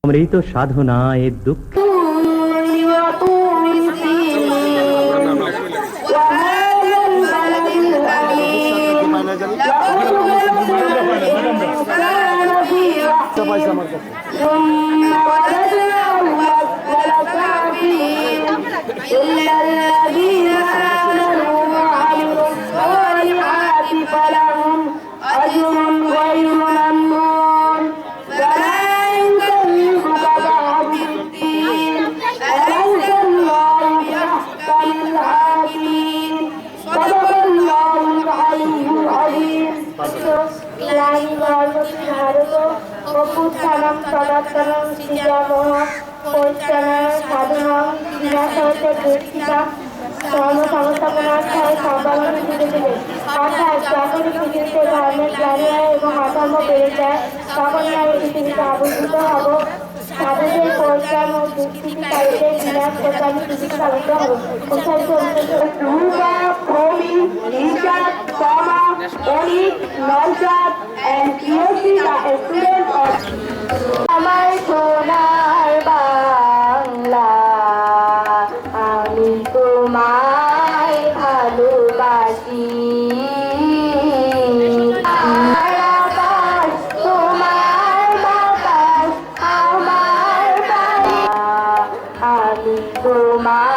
অমৃত সাধনায় দুঃখ অভ্যুত্থানম সনাতনম সৃজামহ পরিত্রাণায় সাধনং বিনাশায় দুষ্কৃতা ধর্ম সংস্থাপনার্থায় সম্পাদন সুযোগ দেবে। অর্থাৎ যখনই পৃথিবীতে ধর্মের জ্ঞানী হয় এবং অধর্ম বেড়ে যায় তখনই আমি পৃথিবীতে আবির্ভূত হব। সাধুদের পরিত্রাণ ও দুষ্কৃতিকারীদের বিনাশ করতে আমি পৃথিবীতে আবির্ভূত হব। আমার সোনার বাংলা আমি তোমায় ভালোবাসি। তোমার বাতাস আমার আমি তোমায়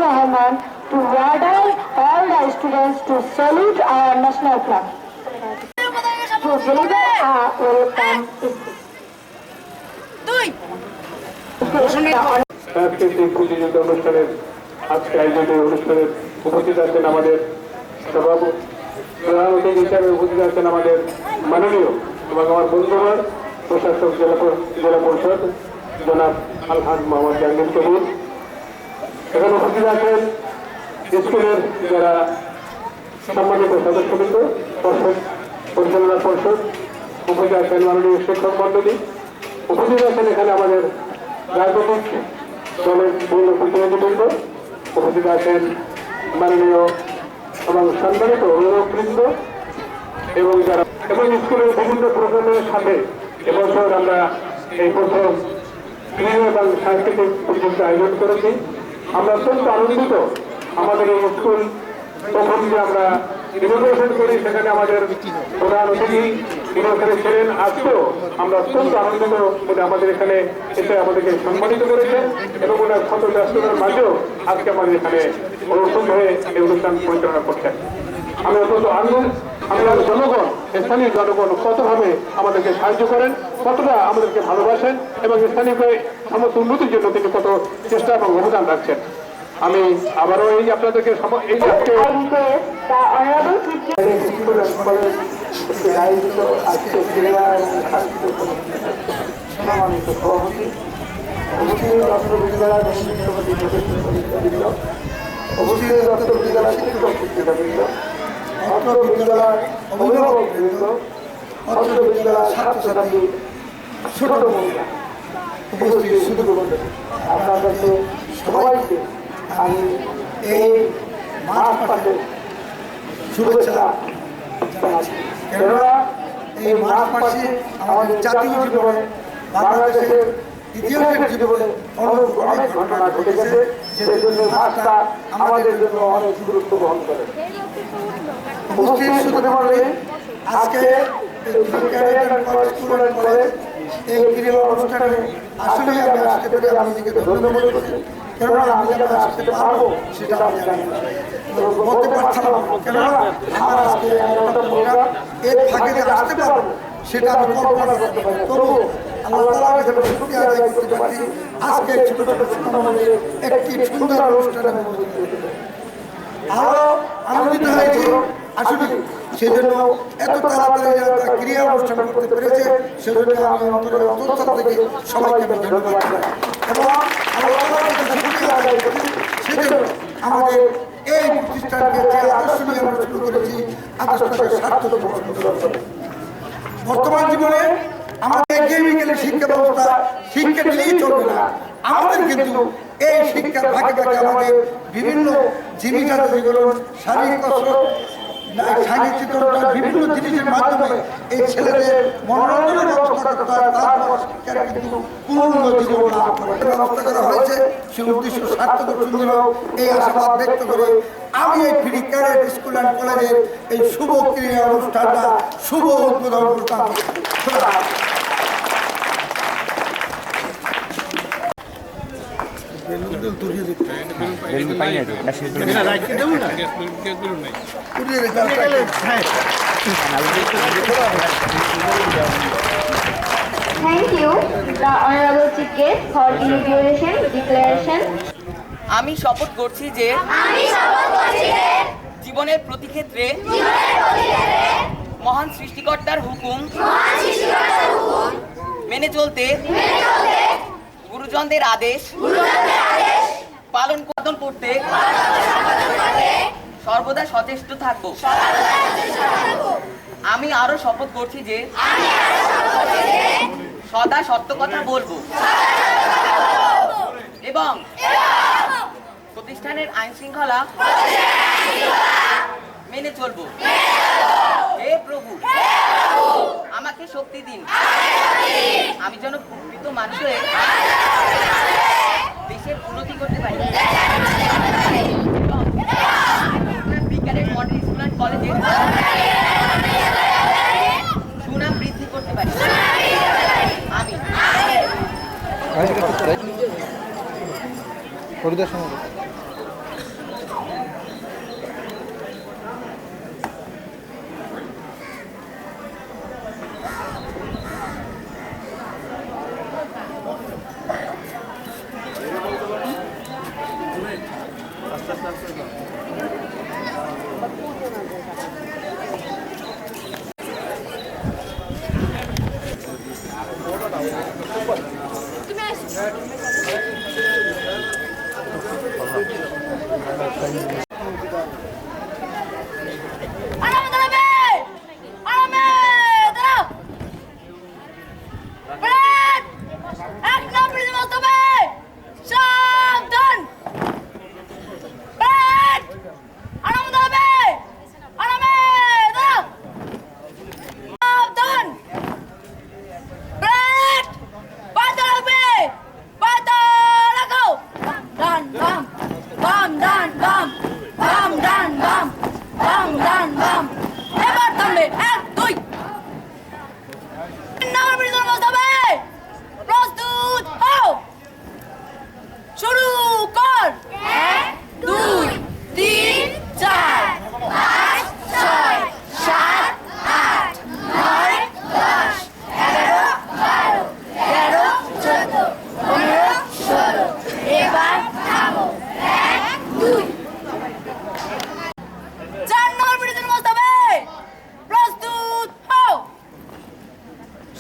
Rahman to order all the students to salute our national flag. To deliver our welcome সাংস্কৃতিক প্রতিযোগিতা অনুষ্ঠানের আজকে আয়োজিত অনুষ্ঠানের উপস্থিত আছেন আমাদের সভাপতি, প্রধান অতিথি হিসাবে উপস্থিত আছেন আমাদের মাননীয় এবং আমার বন্ধুবার প্রশাসক জেলা পরিষদ জনাব আলহাজ মোহাম্মদ জাহাঙ্গীর কবির। এখানে উপস্থিত আছেন স্কুলের যারা সম্মানিত সদস্যবৃন্দ, পরিচালনা পরিষদ, উপস্থিত আছেন মাননীয় শিক্ষক মন্ডলী, উপস্থিত আছেন এখানে আমাদের রাজনৈতিক দলের বিভিন্ন প্রতিনিধিবৃন্দ, উপস্থিত আছেন মাননীয় এবং সম্মানিত অভিভাবকবৃন্দ এবং যারা এবং স্কুলের বিভিন্ন প্রোগ্রামের সাথে এবছর আমরা এই প্রথম ক্রীড়া এবং সাংস্কৃতিক প্রতিযোগিতা আয়োজন করেছি। আমরা অত্যন্ত আনন্দিত। আমাদের এই স্কুল তখন যে আমরা ইনোগ্রেশন করি সেখানে আমাদের প্রধান অতিথি ইনোগ্রেশনে ছিলেন। আজকেও আমরা অত্যন্ত আনন্দিত বলে আমাদের এখানে এসে আমাদেরকে সম্মানিত করেছেন এবং ওনার শত ব্যস্ততার মাঝেও আজকে আমাদের এখানে অনুষ্ঠিত হয়ে এই অনুষ্ঠান পরিচালনা করছেন। আমি অত্যন্ত আনন্দ। আমরা জনগণ, স্থানীয় জনগণ কতভাবে আমাদেরকে সাহায্য করেন, কতটা আমাদেরকে ভালোবাসেন এবং স্থানীয় সমস্ত উন্নতির জন্য তিনি কত চেষ্টা এবং অবদান রাখছেন। আমি আবারও এই আপনাদেরকে এই আজকে সম্মানিত সভাপতি উপস্থিত অত্র বিদ্যালয় শিক্ষক শিক্ষিকাবৃন্দ, অত্র বিদ্যালয় অভিভাবকবৃন্দ, অত্র বিদ্যালয় ছাত্রছাত্রী, ছোট মহিলা, উপস্থিত শুধু আপনার কাছে সবাইকে আমি এই মার্চ মাসের শুভেচ্ছা জানাচ্ছি। কেননা এই মার্চ মাসে আমাদের জাতীয় জীবনে, বাংলাদেশের ইতিহাসের জীবনে অনেক ঘটনা ঘটে গেছে, সেই জন্য মাসটা আমাদের জন্য অনেক গুরুত্ব বহন করে। উপস্থিত শুধু বলে আজকে এই ক্রীড়া অনুষ্ঠানে আসলে আমি আসতে পেরে আমি নিজেকে ধন্য মনে করছি। কেননা আমি যাতে আসতে পারবো সেটা আমি জানি না, বলতে পারছিলাম না। কেননা আমার আজকে একটা প্রোগ্রাম, এর ফাঁকে যে আসতে পারবো সেটা আমি কল্পনা করতে পারি। তবুও আল্লাহ তাআলার কাছে শুকরিয়া আদায় করতে পারছি। আজকে ছোট ছোট সুন্দর একটি সুন্দর অনুষ্ঠানে আমি উপস্থিত হতে পারি। আরো আনন্দিত হয়েছি আসলে সেজন্য এত তাড়াতাড়ি যারা ক্রিয়া অনুষ্ঠান করতে পেরেছে, সেজন্য আমি অন্তরের অন্তঃস্থল থেকে সবাইকে আমি ধন্যবাদ জানাই এবং সেজন্য আমাদের এই প্রতিষ্ঠানকে যে আদর্শ নিয়ে আমরা শুরু করেছি, আদর্শটাকে সার্থক বর্তমান জীবনে আমাদের কেমিক্যালের শিক্ষা ব্যবস্থা, শিক্ষা নিলেই চলবে না। আমাদের কিন্তু এই শিক্ষার ভাগে ভাগে আমাদের বিভিন্ন জীবিকা যেগুলো শারীরিক কসরত, সাহিত্য, বিভিন্ন জিনিসের মাধ্যমে এই ছেলেদের মনোরঞ্জনের ব্যবস্থা করতে হয়। তারপর শিক্ষাটা কিন্তু পূর্ণ জীবন লাভ করে ব্যবস্থা করা হয়েছে। সেই উদ্দেশ্য সার্থক সুন্দর এই আশাবাদ ব্যক্ত করে আমি এই ফ্রি ক্যাডেট স্কুল অ্যান্ড কলেজের এই শুভ ক্রীড়া অনুষ্ঠানটা শুভ উদ্বোধন করতাম। Thank you, the Honorable Chief Guest, for inauguration declaration. আমি শপথ করছি যে জীবনের প্রতি ক্ষেত্রে মহান সৃষ্টিকর্তার হুকুম মেনে চলতে গুরুজনদের আদেশ পালন করতে সর্বদা সচেষ্ট থাকব। আমি আরো শপথ করছি যে সদা সত্য কথা বলবো এবং প্রতিষ্ঠানের আইন শৃঙ্খলা মেনে চলবো। হে প্রভু, আমাকে শক্তি দিন, আমি যেন প্রকৃত মানুষ হয়ে দেশের উন্নতি করতে পারি। বিজ্ঞানের মডেল স্কুল অ্যান্ড কলেজে সুনাম বৃদ্ধি করতে পারি। আমি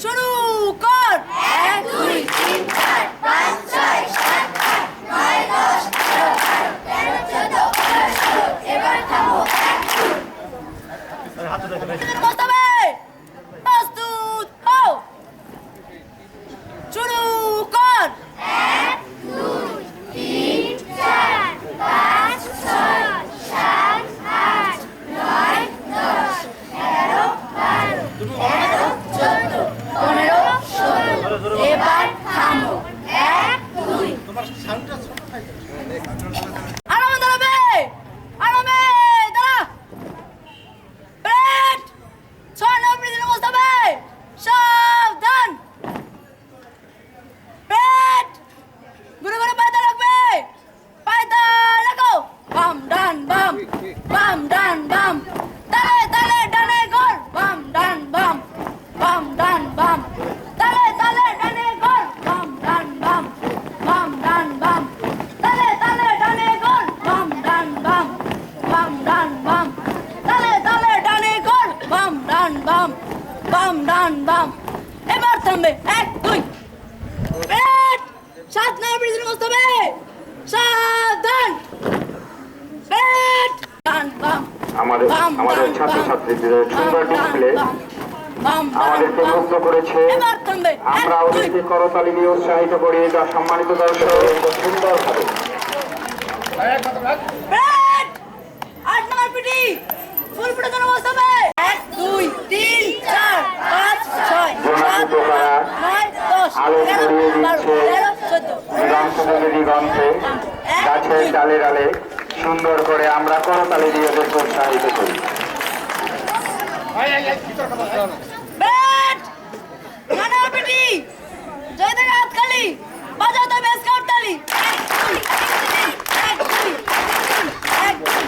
শুরু কর। 1 2 3 4 5 6 7 8 9 10 11 আরামে দাঁড়াবে, আরামে দাঁড়া। ব্রেড, 6 নম্বর দিনে বসতে, সাবধান। ব্রেড, ঘুরে ঘুরে পায়দা রাখবে, পায়দা রাখো। বাম ডান বাম, বাম ডান বাম, তালে তালে ডানে গোল, বাম ডান বাম, বাম ডান বাম, তালে তালে ডানে গোল, বাম ডান বাম, বাম ডান বাম, তালে তালে ডানে গোল, বাম ডান বাম, বাম ডান বাম, তালে তালে ডানে গোল, বাম ডান বাম, বাম ডান বাম। এবার থামবে, 1 2 ব্রেড, 7 নম্বর দিনে বসতে হবে, সাবধান। ব্রেড, ডান বাম, আমাদের আমাদের ছাত্রছাত্রীদের সুন্দর ডিসপ্লে আমাদেরকে মুগ্ধ করেছে। এবার থামবে, আমরা ওদেরকে করতালি দিয়ে উৎসাহিত করি। যা সম্মানিত দর্শক সুন্দরভাবে ব্রেড, 8 নম্বর পিটি, ফুল পিটি করে বসতে হবে, 1 2 3 4 5 6 7 8 9 10 আলো ছড়িয়ে 11 দিচ্ছে 12 দিগন্তে দিগন্তে, গাছের ডালে ডালে সুন্দর করে আমরা করতালি দিয়ে ওদেরকে উৎসাহিত করি। ব্রেড, 9 নম্বর পিটি, জয়দের হাততালি, বাজাতে বেশ করতালি, 1 2 1 2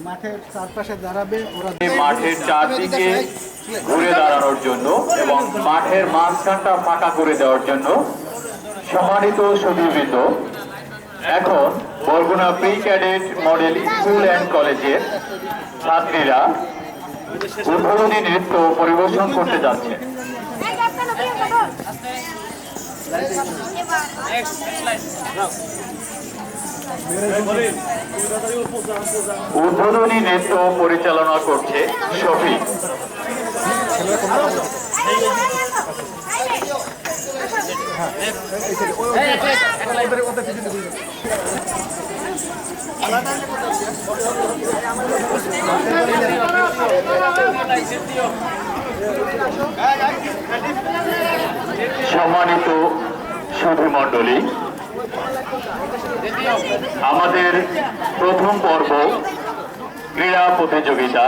মাঠের চারপাশে দাঁড়াবে ওরা। মাঠের চারদিকে ঘুরে দাঁড়ানোর জন্য এবং মাঠের মাঝখানটা ফাঁকা করে দেওয়ার জন্য সম্মানিত সুধীবৃন্দ, এখন Barguna pre cadet model school and কলেজের ছাত্রীরা উদ্বোধনী নৃত্য পরিবেশন করতে যাচ্ছে। উদ্বোধনী নৃত্য পরিচালনা করছে শফিক। সম্মানিত সুধীমণ্ডলী, আমাদের প্রথম পর্ব ক্রীড়া প্রতিযোগিতা